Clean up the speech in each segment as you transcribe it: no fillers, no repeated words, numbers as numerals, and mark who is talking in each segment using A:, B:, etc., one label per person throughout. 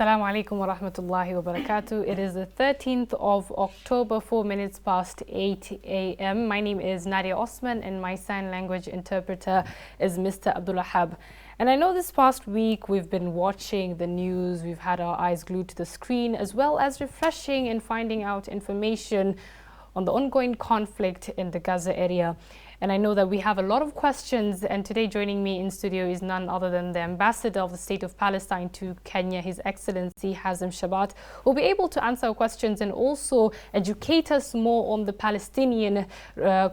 A: Assalamu alaikum wa rahmatullahi wa barakatuh. It is the 13th of October, 4 minutes past 8 a.m. My name is Nadia Osman and my sign language interpreter is Mr. Abdullah. And I know this past week we've been watching the news, we've had our eyes glued to the screen, as well as refreshing and finding out information on the ongoing conflict in the Gaza area. And I know that we have a lot of questions, and today joining me in studio is none other than the Ambassador of the State of Palestine to Kenya, His Excellency Hazem Shabat, who will be able to answer our questions and also educate us more on the Palestinian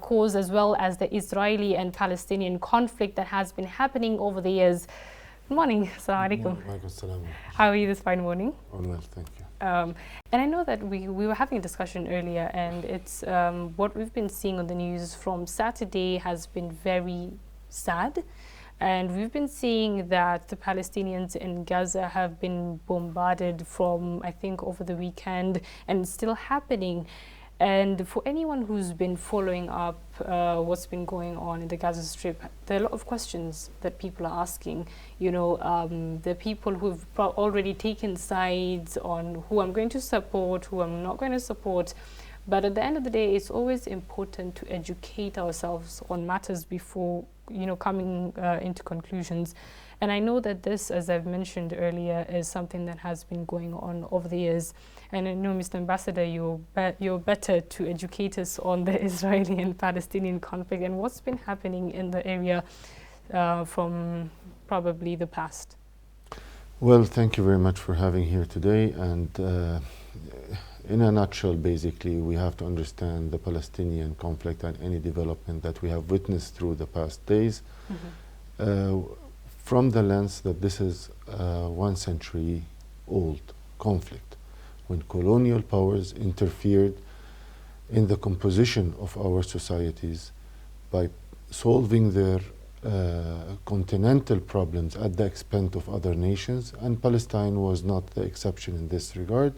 A: cause, as well as the Israeli and Palestinian conflict that has been happening over the years. Good morning. Assalamu alaikum. How are you this fine morning?
B: Oh, well, thank you.
A: And I know that we were having a discussion earlier, and it's what we've been seeing on the news from Saturday has been very sad. And we've been seeing that the Palestinians in Gaza have been bombarded from, I think, over the weekend, and it's still happening. And for anyone who's been following up what's been going on in the Gaza Strip, there are a lot of questions that people are asking. You know, the people who've already taken sides on who I'm going to support, who I'm not going to support. But at the end of the day, it's always important to educate ourselves on matters before, you know, coming into conclusions. And I know that this, as I've mentioned earlier, is something that has been going on over the years. And I know, Mr. Ambassador, you're better to educate us on the Israeli and Palestinian conflict and what's been happening in the area from probably the past.
B: Well, thank you very much for having here today. And in a nutshell, basically, we have to understand the Palestinian conflict and any development that we have witnessed through the past days from the lens that this is a 1 century old conflict, when colonial powers interfered in the composition of our societies by solving their continental problems at the expense of other nations, and Palestine was not the exception in this regard,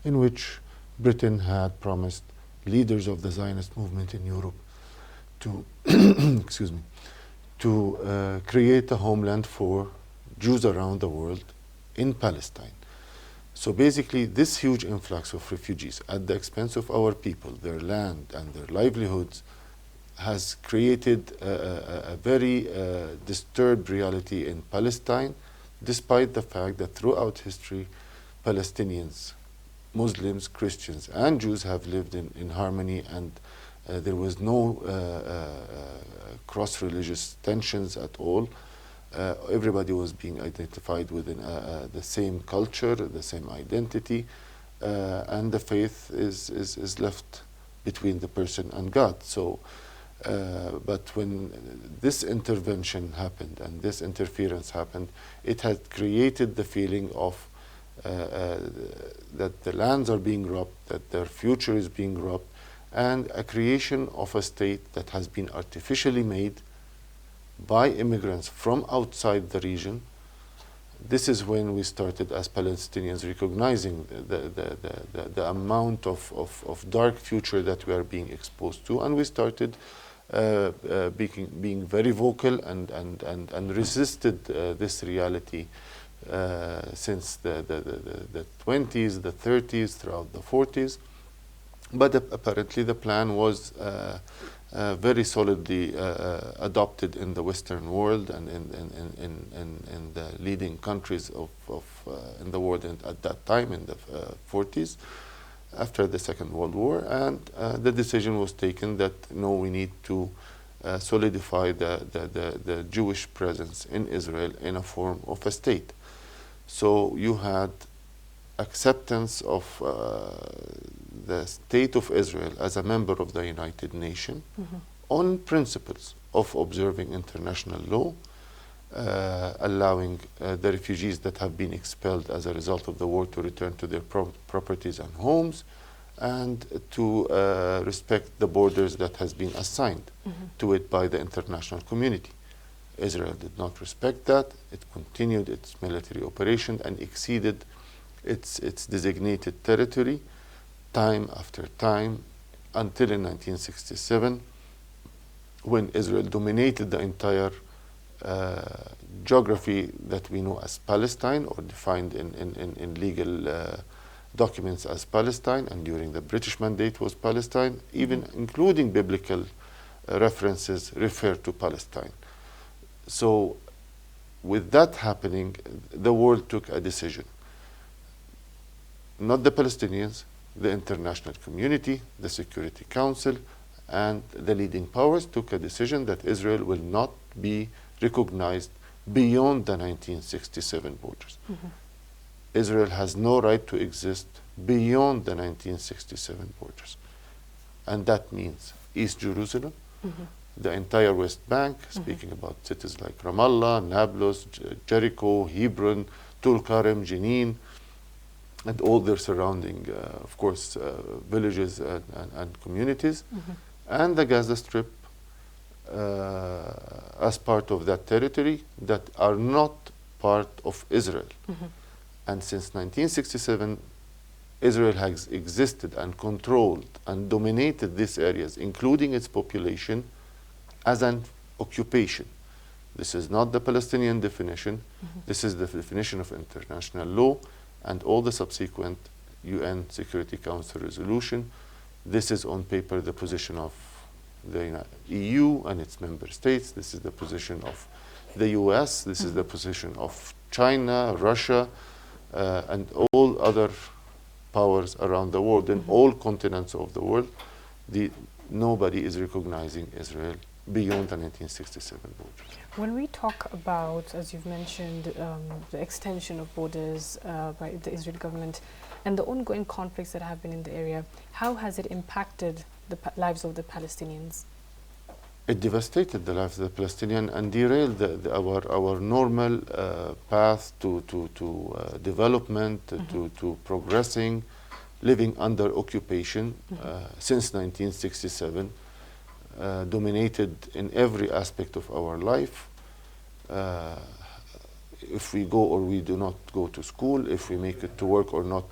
B: in which Britain had promised leaders of the Zionist movement in Europe to excuse me, to create a homeland for Jews around the world in Palestine. So basically, this huge influx of refugees at the expense of our people, their land and their livelihoods, has created a very disturbed reality in Palestine, despite the fact that throughout history, Palestinians, Muslims, Christians, and Jews have lived in harmony, and there was no cross-religious tensions at all. Everybody was being identified within the same culture, the same identity, and the faith is left between the person and God. So, but when this intervention happened and this interference happened, it had created the feeling of that the lands are being robbed, that their future is being robbed, and a creation of a state that has been artificially made by immigrants from outside the region. This is when we started as Palestinians recognizing the amount of dark future that we are being exposed to, and we started being very vocal and resisted this reality since the 20s, the 30s, throughout the 40s. But apparently the plan was very solidly adopted in the Western world and in the leading countries in the world at that time, in the 40s, after the Second World War. And the decision was taken that, no, we need to solidify the Jewish presence in Israel in a form of a state. So you had acceptance of the State of Israel as a member of the United Nations on principles of observing international law, allowing the refugees that have been expelled as a result of the war to return to their properties and homes, and to respect the borders that has been assigned to it by the international community. Israel did not respect that. It continued its military operation and exceeded its designated territory time after time, until in 1967, when Israel dominated the entire geography that we know as Palestine, or defined in legal documents as Palestine, and during the British Mandate was Palestine, even including biblical references refer to Palestine. So with that happening, the world took a decision. Not the Palestinians, the international community, the Security Council, and the leading powers took a decision that Israel will not be recognized beyond the 1967 borders. Israel has no right to exist beyond the 1967 borders. And that means East Jerusalem, the entire West Bank, speaking about cities like Ramallah, Nablus, Jericho, Hebron, Tulkarem, Jenin, and all their surrounding, of course, villages and communities, and the Gaza Strip as part of that territory that are not part of Israel. And since 1967, Israel has existed and controlled and dominated these areas, including its population, as an occupation. This is not the Palestinian definition. This is the definition of international law and all the subsequent UN Security Council resolution. This is on paper the position of the EU and its member states. This is the position of the US. This is the position of China, Russia, and all other powers around the world, in all continents of the world. Nobody is recognizing Israel beyond the 1967 borders.
A: When we talk about, as you've mentioned, the extension of borders by the Israeli government and the ongoing conflicts that have been in the area, how has it impacted the lives of the Palestinians?
B: It devastated the lives of the Palestinians and derailed our normal path to development, to progressing, living under occupation since 1967, dominated in every aspect of our life. If we go or we do not go to school, if we make it to work or not,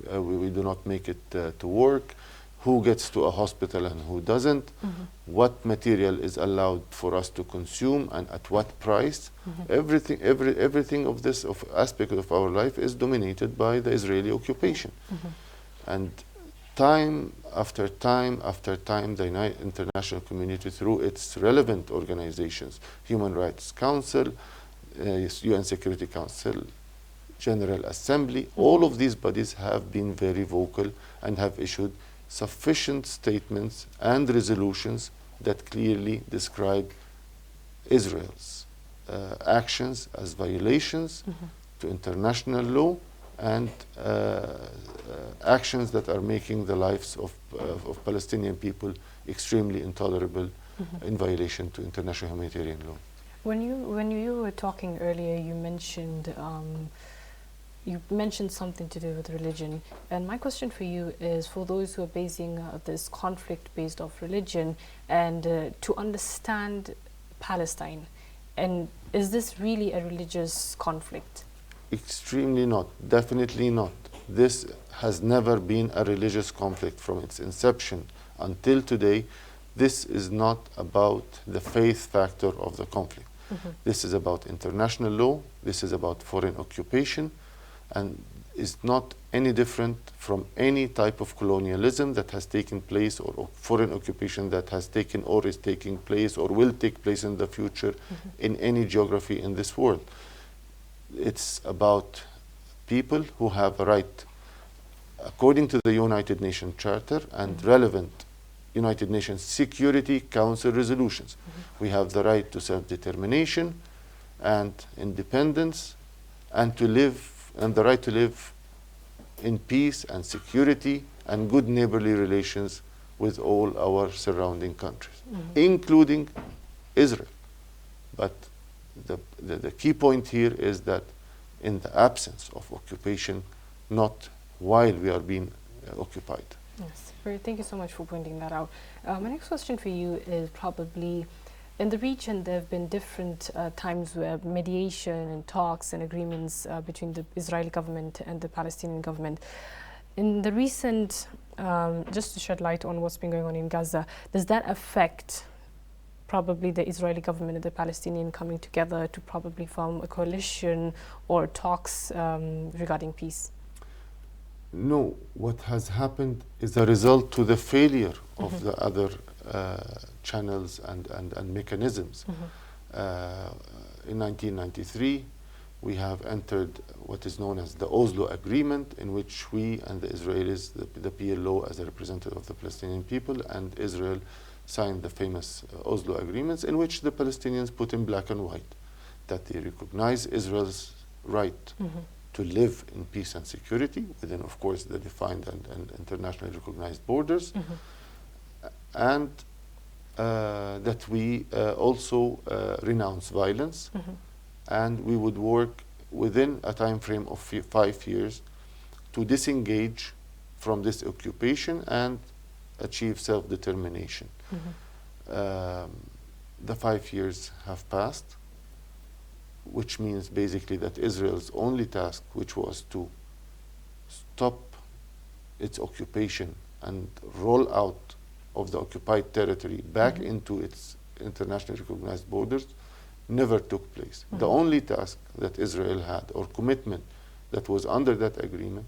B: we do not make it to work, who gets to a hospital and who doesn't, what material is allowed for us to consume and at what price. Everything of this aspect of our life is dominated by the Israeli occupation. And time after time after time, the international community, through its relevant organizations, Human Rights Council, UN Security Council, General Assembly, all of these bodies have been very vocal and have issued sufficient statements and resolutions that clearly describe Israel's actions as violations to international law and actions that are making the lives of Palestinian people extremely intolerable in violation to international humanitarian law.
A: When you were talking earlier, you mentioned something to do with religion, and my question for you is, for those who are basing this conflict based off religion, and to understand Palestine, and is this really a religious conflict?
B: Extremely not, definitely not. This has never been a religious conflict from its inception until today. This is not about the faith factor of the conflict. This is about international law, this is about foreign occupation, and is not any different from any type of colonialism that has taken place, or foreign occupation that has taken or is taking place or will take place in the future in any geography in this world. It's about people who have a right, according to the United Nations Charter and relevant United Nations Security Council resolutions. We have the right to self-determination and independence, and to live, and the right to live in peace and security and good neighborly relations with all our surrounding countries, including Israel. But the key point here is that in the absence of occupation, not while we are being occupied.
A: Yes, thank you so much for pointing that out. My next question for you is probably, in the region there have been different times where mediation and talks and agreements between the Israeli government and the Palestinian government. In the recent, just to shed light on what's been going on in Gaza, does that affect probably the Israeli government and the Palestinian coming together to probably form a coalition or talks regarding peace?
B: No, what has happened is a result to the failure of the other channels and mechanisms. In 1993, we have entered what is known as the Oslo Agreement, in which we and the Israelis, the PLO as a representative of the Palestinian people, and Israel signed the famous Oslo Agreements, in which the Palestinians put in black and white that they recognize Israel's right to live in peace and security within, of course, the defined and internationally recognized borders, and that we also renounce violence, and we would work within a time frame of 5 years to disengage from this occupation and achieve self-determination. The 5 years have passed, which means basically that Israel's only task, which was to stop its occupation and roll out of the occupied territory back into its internationally recognized borders, never took place. The only task that Israel had, or commitment that was under that agreement,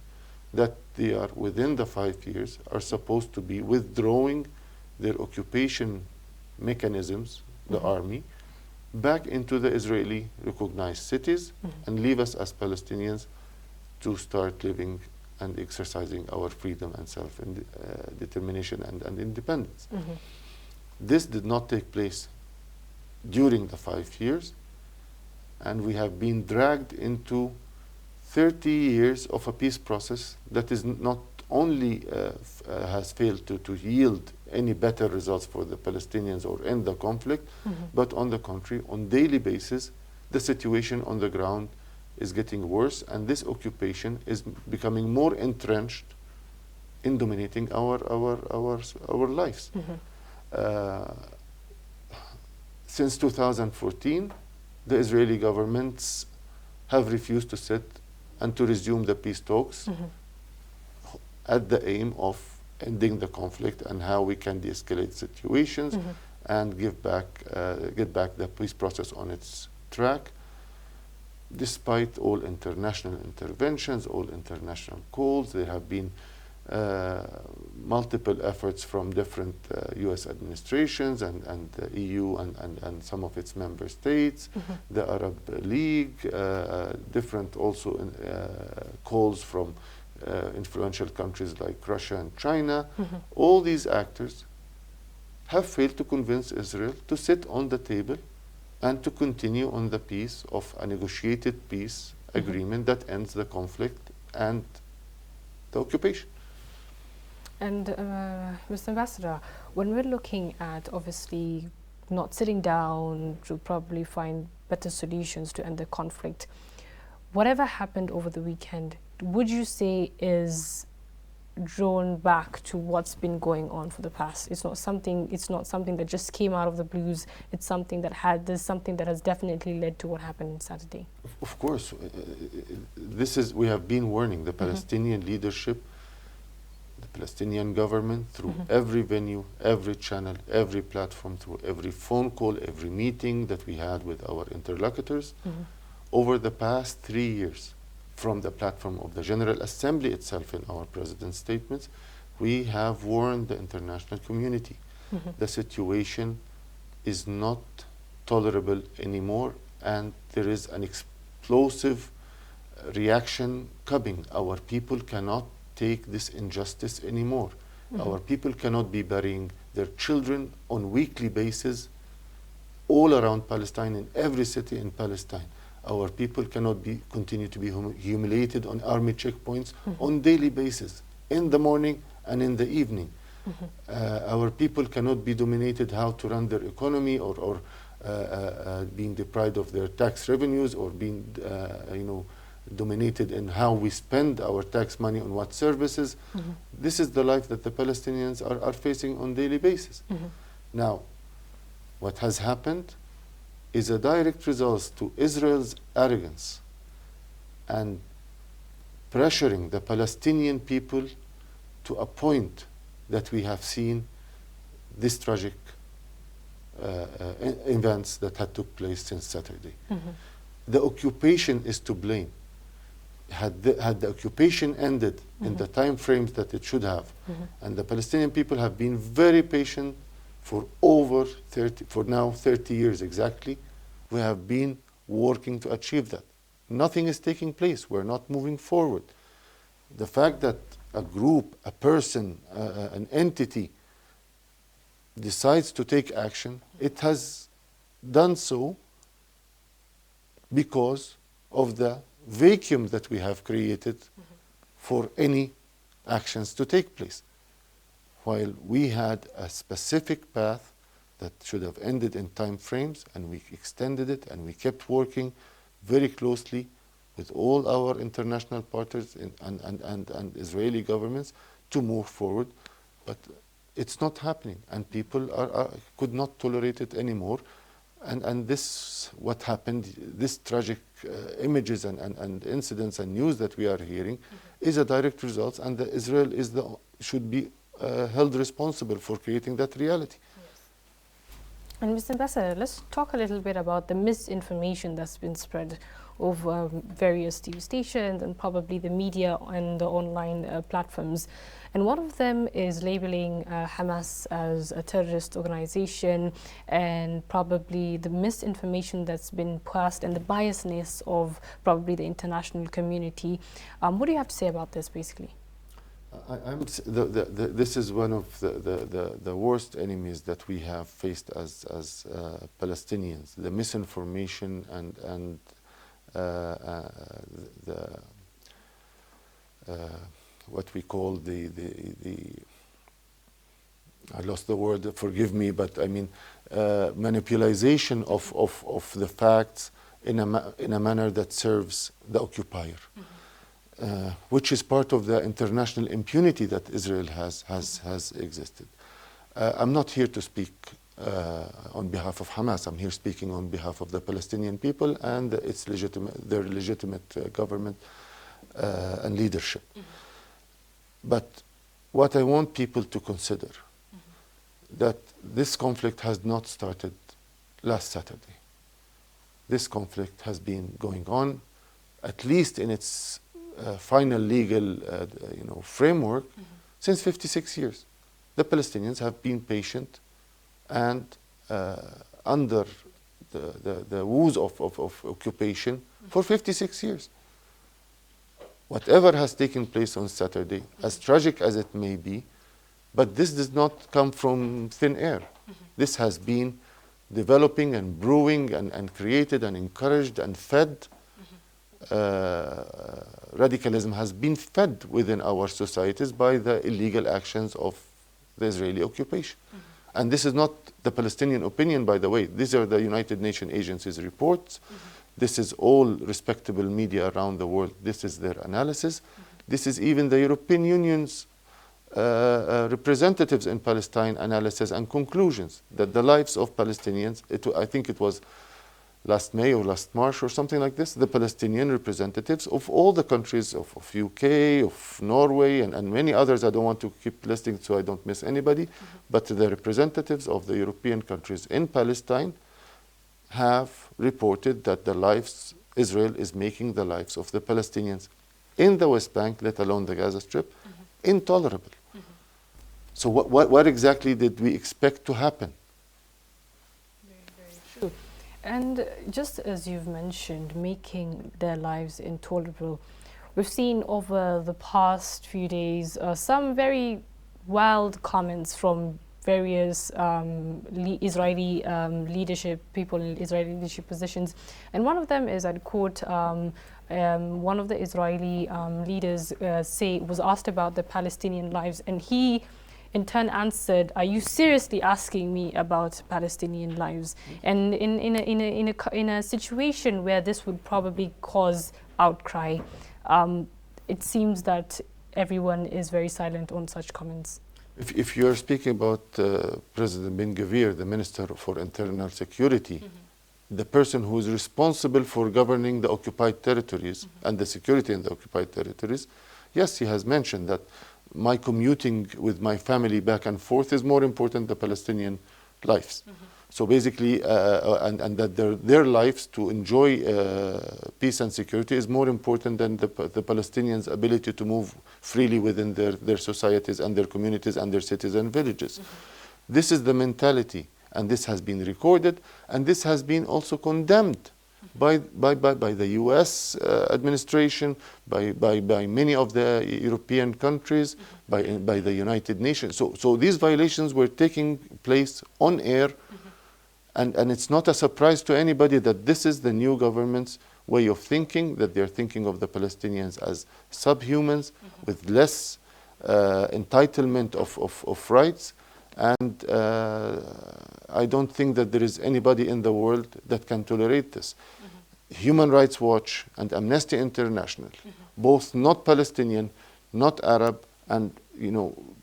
B: that they are within the 5 years are supposed to be withdrawing their occupation mechanisms, the army, back into the Israeli recognized cities and leave us as Palestinians to start living and exercising our freedom and self-determination and independence. This did not take place during the 5 years, and we have been dragged into 30 years of a peace process that is not only has failed to yield any better results for the Palestinians or end the conflict, but on the contrary, on daily basis, the situation on the ground is getting worse, and this occupation is becoming more entrenched in dominating our lives. Since 2014, the Israeli governments have refused to sit and to resume the peace talks at the aim of ending the conflict and how we can de-escalate situations and get back the peace process on its track, despite all international interventions, all international calls. There have been multiple efforts from different US administrations and the EU and some of its member states, the Arab League, different also calls from influential countries like Russia and China. All these actors have failed to convince Israel to sit on the table and to continue on the peace of a negotiated peace agreement that ends the conflict and the occupation.
A: And Mr. Ambassador, when we're looking at obviously not sitting down to probably find better solutions to end the conflict, whatever happened over the weekend, would you say is drawn back to what's been going on for the past? It's not something that just came out of the blues. It's something that there's something that has definitely led to what happened on Saturday.
B: Of course, we have been warning the Palestinian leadership, the Palestinian government, through every venue, every channel, every platform, through every phone call, every meeting that we had with our interlocutors over the past 3 years. From the platform of the General Assembly itself in our President's statements, we have warned the international community. The situation is not tolerable anymore, and there is an explosive reaction coming. Our people cannot take this injustice anymore. Our people cannot be burying their children on weekly basis all around Palestine, in every city in Palestine. Our people cannot continue to be humiliated on army checkpoints on daily basis, in the morning and in the evening. Our people cannot be dominated how to run their economy, or being deprived of their tax revenues, or being dominated in how we spend our tax money on what services. This is the life that the Palestinians are facing on daily basis. Now, what has happened is a direct result to Israel's arrogance and pressuring the Palestinian people to a point that we have seen this tragic events that had took place since Saturday. The occupation is to blame. Had the occupation ended in the time frames that it should have, and the Palestinian people have been very patient for now 30 years exactly, we have been working to achieve that. Nothing is taking place. We're not moving forward. The fact that a group, a person, an entity decides to take action, it has done so because of the vacuum that we have created for any actions to take place. While we had a specific path that should have ended in time frames, and we extended it, and we kept working very closely with all our international partners and Israeli governments to move forward. But it's not happening, and people could not tolerate it anymore. And this, what happened, this tragic images and incidents and news that we are hearing is a direct result, and Israel should be held responsible for creating that reality.
A: And Mr. Ambassador, let's talk a little bit about the misinformation that's been spread over various TV stations and probably the media and the online platforms. And one of them is labeling Hamas as a terrorist organization, and probably the misinformation that's been passed and the biasness of probably the international community. What do you have to say about this, basically?
B: This is one of the worst enemies that we have faced as Palestinians. The misinformation and what we call I lost the word, forgive me, but I mean manipulation of the facts in a manner that serves the occupier. Which is part of the international impunity that Israel has existed. I'm not here to speak on behalf of Hamas. I'm here speaking on behalf of the Palestinian people and their legitimate government and leadership. But what I want people to consider, that this conflict has not started last Saturday. This conflict has been going on, at least in its final legal framework, since 56 years. The Palestinians have been patient and under the woes of occupation for 56 years. Whatever has taken place on Saturday, as tragic as it may be, but this does not come from thin air. This has been developing and brewing and created and encouraged and fed. Radicalism has been fed within our societies by the illegal actions of the Israeli occupation. And this is not the Palestinian opinion, by the way. These are the United Nations agencies' reports. This is all respectable media around the world. This is their analysis. This is even the European Union's representatives in Palestine analysis and conclusions that the lives of Palestinians, I think it was last May or last March or something like this, the Palestinian representatives of all the countries of UK, of Norway, and many others. I don't want to keep listing so I don't miss anybody, but the representatives of the European countries in Palestine have reported that Israel is making the lives of the Palestinians in the West Bank, let alone the Gaza Strip, intolerable. So what exactly did we expect to happen?
A: Very true. And just as you've mentioned, making their lives intolerable, we've seen over the past few days some very wild comments from various Israeli leadership, people in Israeli leadership positions. And one of them is, I'd quote, one of the Israeli leaders was asked about the Palestinian lives, and he in turn answered, "Are you seriously asking me about Palestinian lives?" And in a situation where this would probably cause outcry, it seems that everyone is very silent on such comments.
B: If you are speaking about President Ben-Gvir, the Minister for Internal Security, the person who is responsible for governing the occupied territories and the security in the occupied territories, yes, he has mentioned that my commuting with my family back and forth is more important than Palestinian lives. So basically, and that their lives to enjoy peace and security is more important than the Palestinians' ability to move freely within their societies and their communities and their cities and villages. This is the mentality, and this has been recorded, and this has been also condemned by the US administration, by many of the European countries, by the United Nations. So these violations were taking place on air, and it's not a surprise to anybody that this is the new government's way of thinking, that they're thinking of the Palestinians as subhumans with less entitlement of rights. And I don't think that there is anybody in the world that can tolerate this. Human Rights Watch and Amnesty International, both not Palestinian, not Arab, and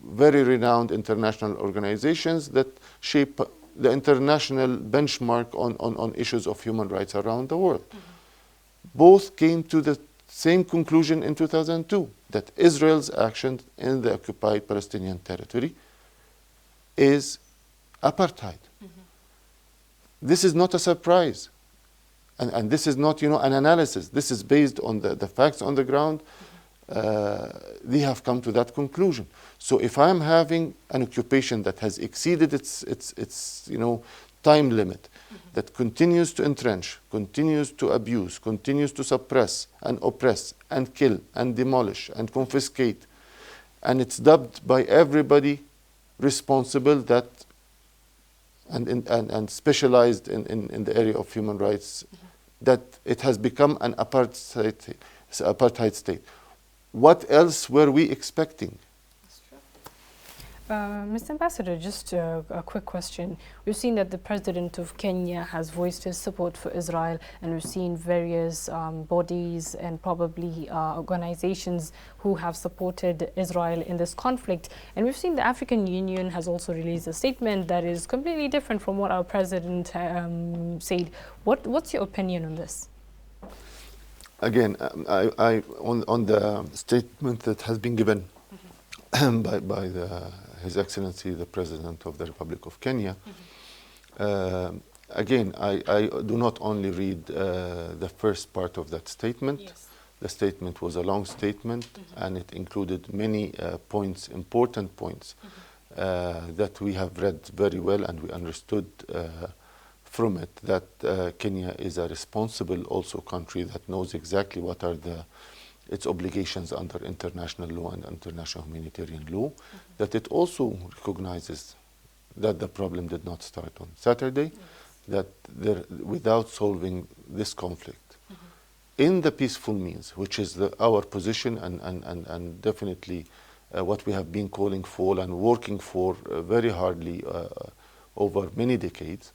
B: very renowned international organizations that shape the international benchmark on issues of human rights around the world. Both came to the same conclusion in 2002, that Israel's action in the occupied Palestinian territory is apartheid. This is not a surprise. And this is not, an analysis. This is based on the facts on the ground. They have come to that conclusion. So if I'm having an occupation that has exceeded its time limit, that continues to entrench, continues to abuse, continues to suppress and oppress and kill and demolish and confiscate, and it's dubbed by everybody responsible that and specialized in the area of human rights, that it has become an apartheid state. What else were we expecting?
A: Mr. Ambassador, just a quick question. We've seen that the president of Kenya has voiced his support for Israel, and we've seen various bodies and probably organizations who have supported Israel in this conflict. And we've seen the African Union has also released a statement that is completely different from what our president said. What's your opinion on this?
B: Again, on the statement that has been given by His Excellency, the President of the Republic of Kenya. Again, I do not only read the first part of that statement.
A: Yes.
B: The statement was a long statement, and it included many points, important points, that we have read very well, and we understood from it that Kenya is a responsible also country that knows exactly what are its obligations under international law and international humanitarian law, that it also recognizes that the problem did not start on Saturday, that without solving this conflict in the peaceful means, which is our position and definitely what we have been calling for and working for very hardly over many decades,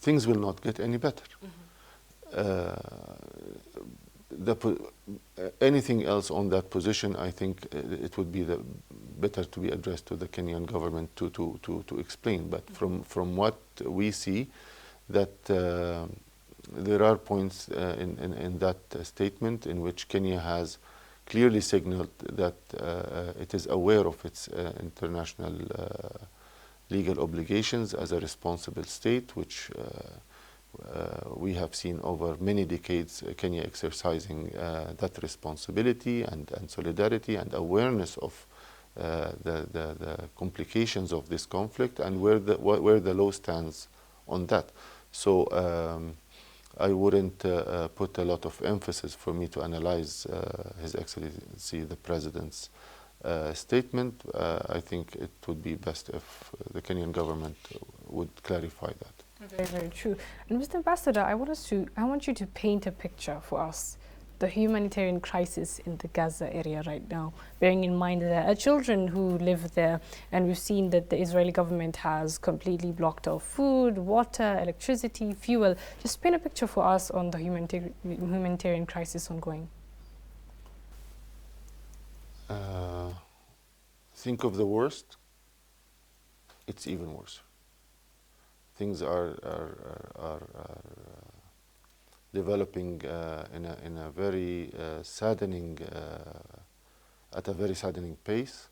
B: things will not get any better. Anything else on that position, I think it would be better to be addressed to the Kenyan government to explain. But from what we see, that there are points in that statement in which Kenya has clearly signaled that it is aware of its international legal obligations as a responsible state, which we have seen over many decades Kenya exercising that responsibility and solidarity and awareness of the complications of this conflict and where the law stands on that. So I wouldn't put a lot of emphasis for me to analyze His Excellency the President's statement. I think it would be best if the Kenyan government would clarify that.
A: Very, very true. And Mr. Ambassador, I want you to paint a picture for us, the humanitarian crisis in the Gaza area right now, bearing in mind that there are children who live there, and we've seen that the Israeli government has completely blocked off food, water, electricity, fuel. Just paint a picture for us on the humanitarian crisis ongoing.
B: Think of the worst, it's even worse. Things are developing in a very saddening, at a very saddening pace.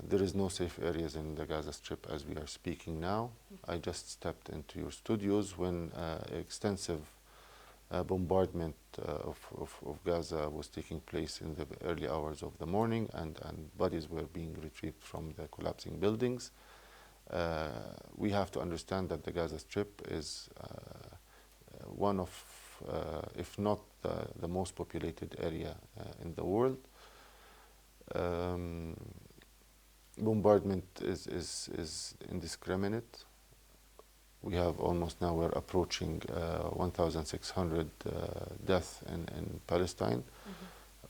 B: There is no safe areas in the Gaza Strip as we are speaking now. I just stepped into your studios when extensive bombardment of Gaza was taking place in the early hours of the morning, and bodies were being retrieved from the collapsing buildings. We have to understand that the Gaza Strip is one of, if not the most populated area in the world. Bombardment is indiscriminate. We have almost now, we're approaching 1,600 deaths in Palestine.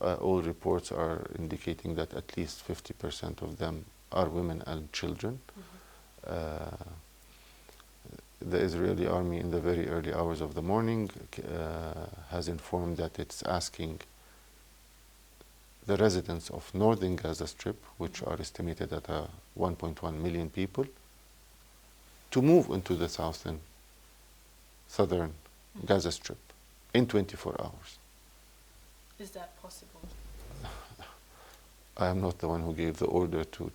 B: All reports are indicating that at least 50% of them are women and children. The Israeli army in the very early hours of the morning has informed that it's asking the residents of northern Gaza Strip, which are estimated at 1.1 million people, to move into the southern Gaza Strip in 24 hours.
A: Is that possible?
B: I am not the one who gave the order to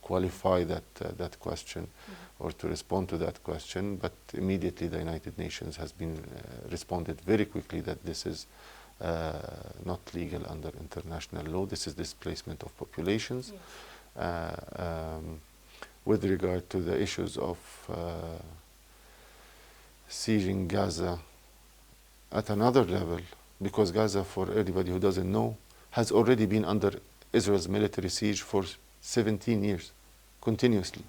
B: qualify that question or to respond to that question, but immediately the United Nations has been responded very quickly that this is not legal under international law. This is displacement of populations. Yes. With regard to the issues of sieging Gaza at another level, because Gaza, for anybody who doesn't know, has already been under Israel's military siege for 17 years, continuously.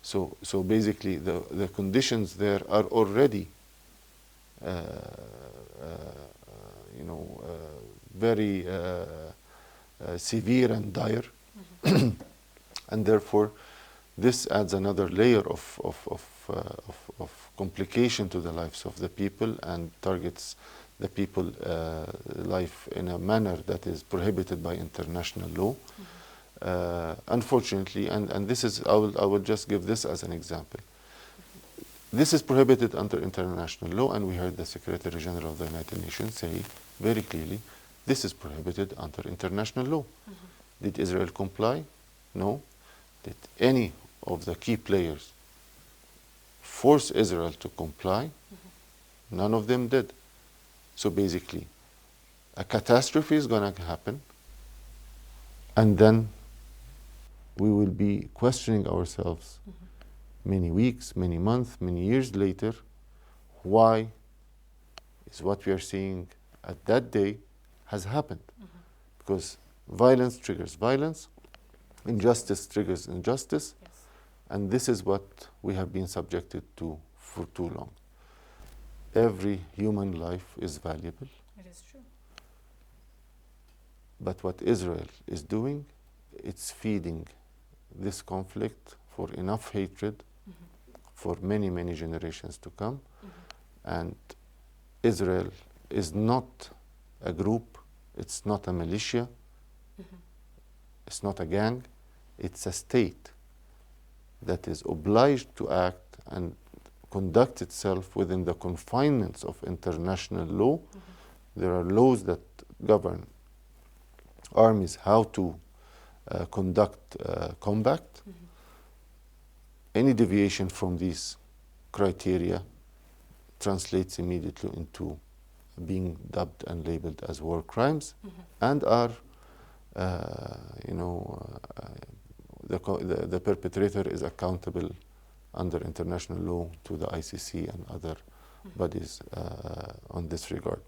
B: So basically, the conditions there are already very severe and dire, and therefore this adds another layer of complication to the lives of the people and targets the people life in a manner that is prohibited by international law. Unfortunately, and this is, I will just give this as an example. This is prohibited under international law, and we heard the Secretary General of the United Nations say very clearly, this is prohibited under international law. Did Israel comply? No. Did any of the key players force Israel to comply? None of them did. So basically, a catastrophe is going to happen, and then we will be questioning ourselves many weeks, many months, many years later, why is what we are seeing at that day has happened. Because violence triggers violence, injustice triggers injustice, yes. And this is what we have been subjected to for too long. Every human life is valuable.
A: It is true.
B: But what Israel is doing, it's feeding this conflict for enough hatred for many, many generations to come. And Israel is not a group, it's not a militia, it's not a gang, it's a state that is obliged to act and conduct itself within the confinements of international law. There are laws that govern armies how to conduct combat. Any deviation from these criteria translates immediately into being dubbed and labeled as war crimes, and are, the perpetrator is accountable under international law to the ICC and other bodies on this regard.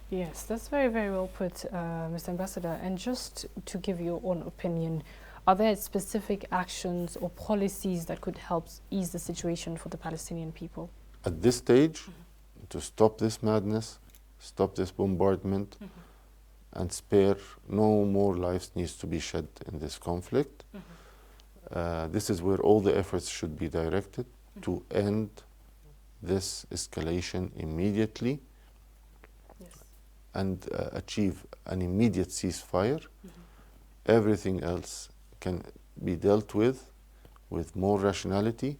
A: Yes, that's very, very well put, Mr. Ambassador. And just to give your own opinion, are there specific actions or policies that could help ease the situation for the Palestinian people?
B: At this stage, to stop this madness, stop this bombardment, and spare no more lives needs to be shed in this conflict. This is where all the efforts should be directed to end this escalation immediately, yes. And achieve an immediate ceasefire. Everything else can be dealt with more rationality.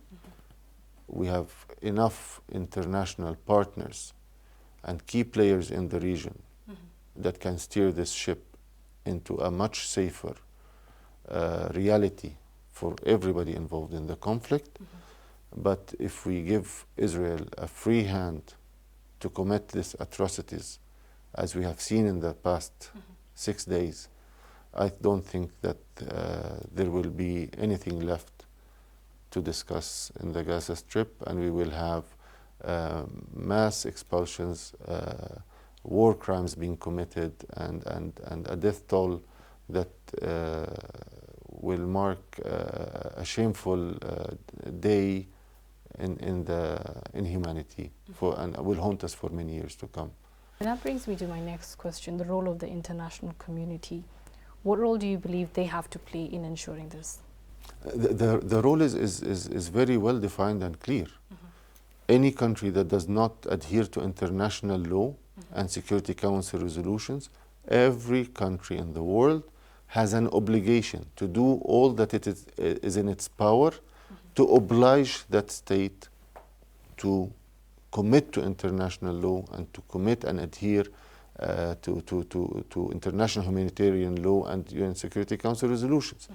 B: We have enough international partners and key players in the region that can steer this ship into a much safer reality for everybody involved in the conflict. But if we give Israel a free hand to commit these atrocities, as we have seen in the past 6 days, I don't think that there will be anything left to discuss in the Gaza Strip, and we will have mass expulsions, war crimes being committed, and a death toll that will mark a shameful day in humanity and will haunt us for many years to come.
A: And that brings me to my next question, the role of the international community. What role do you believe they have to play in ensuring this?
B: The role is very well defined and clear. Any country that does not adhere to international law and Security Council resolutions, every country in the world has an obligation to do all that it is in its power to oblige that state to commit to international law and to commit and adhere to international humanitarian law and UN Security Council resolutions.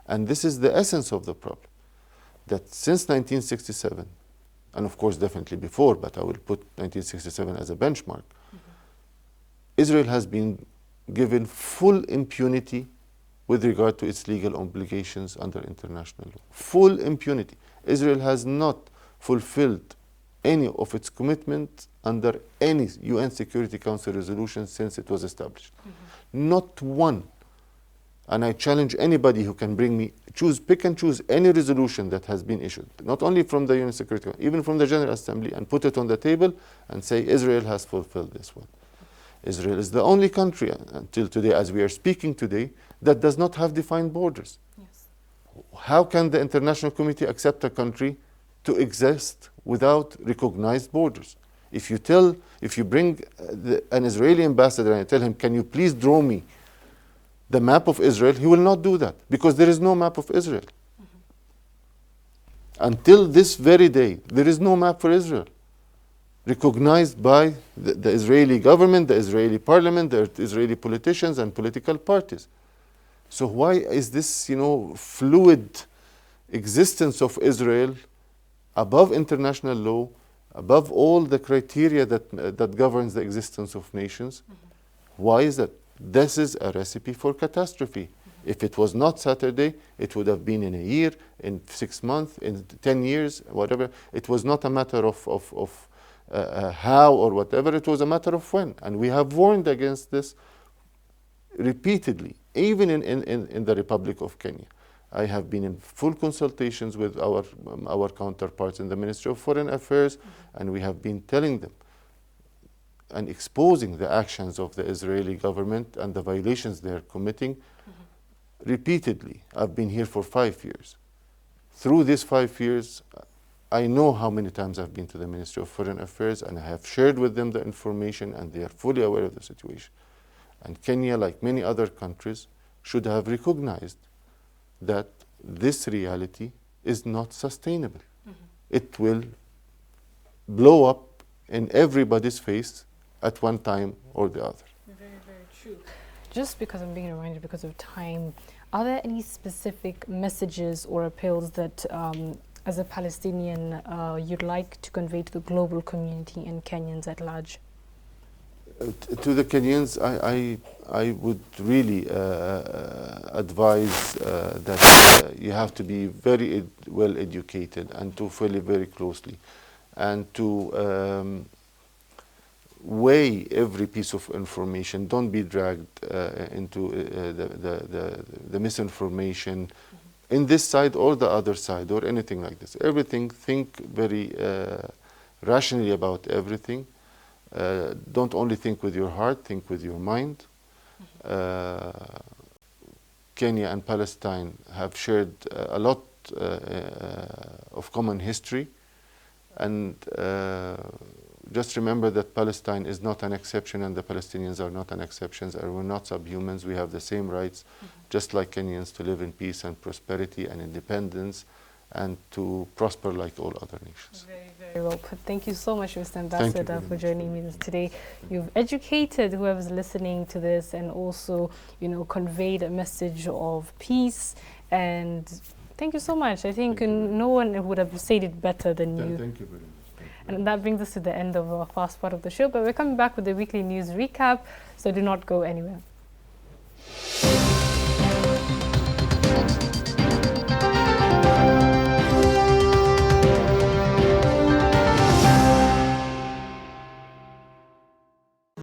B: And this is the essence of the problem, that since 1967, and of course definitely before, but I will put 1967 as a benchmark, Israel has been given full impunity with regard to its legal obligations under international law. Full impunity. Israel has not fulfilled any of its commitments under any UN Security Council resolution since it was established. Not one. And I challenge anybody who can bring me, pick and choose any resolution that has been issued, not only from the UN Security Council, even from the General Assembly, and put it on the table and say Israel has fulfilled this one. Israel is the only country until today, as we are speaking today, that does not have defined borders.
A: Yes.
B: How can the international community accept a country to exist without recognized borders? If you bring an Israeli ambassador and tell him, can you please draw me the map of Israel, he will not do that because there is no map of Israel. Until this very day, there is no map for Israel recognized by the Israeli government, the Israeli parliament, the Israeli politicians and political parties. So why is this, fluid existence of Israel above international law, above all the criteria that governs the existence of nations? Why is that? This is a recipe for catastrophe. If it was not Saturday, it would have been in a year, in 6 months, in 10 years, whatever. It was not a matter of how or whatever, it was a matter of when. And we have warned against this repeatedly, even in the Republic of Kenya. I have been in full consultations with our counterparts in the Ministry of Foreign Affairs, and we have been telling them and exposing the actions of the Israeli government and the violations they are committing repeatedly. I've been here for 5 years. Through these 5 years, I know how many times I've been to the Ministry of Foreign Affairs, and I have shared with them the information, and they are fully aware of the situation. And Kenya, like many other countries, should have recognized that this reality is not sustainable. It will blow up in everybody's face at one time or the other.
A: Very, very true. Just because I'm being reminded because of time, are there any specific messages or appeals that, as a Palestinian, you'd like to convey to the global community and Kenyans at large?
B: To the Kenyans, I would really advise that you have to be very well educated and to follow very closely and to weigh every piece of information. Don't be dragged into the misinformation in this side or the other side or anything like this. Everything, think very rationally about everything. Don't only think with your heart, think with your mind. Kenya and Palestine have shared a lot of common history, and just remember that Palestine is not an exception and the Palestinians are not an exception, and we're not subhumans. We have the same rights, just like Kenyans, to live in peace and prosperity and independence and to prosper like all other nations.
A: Very, very Very well put. Thank you so much, Mr.
B: Thank you
A: Ambassador,
B: very
A: for
B: much.
A: joining me today. You've educated whoever's listening to this and also, conveyed a message of peace. And thank you so much. I think no one would have said it better than you.
B: Thank you very much.
A: And that brings us to the end of our first part of the show. But we're coming back with the weekly news recap, so do not go anywhere.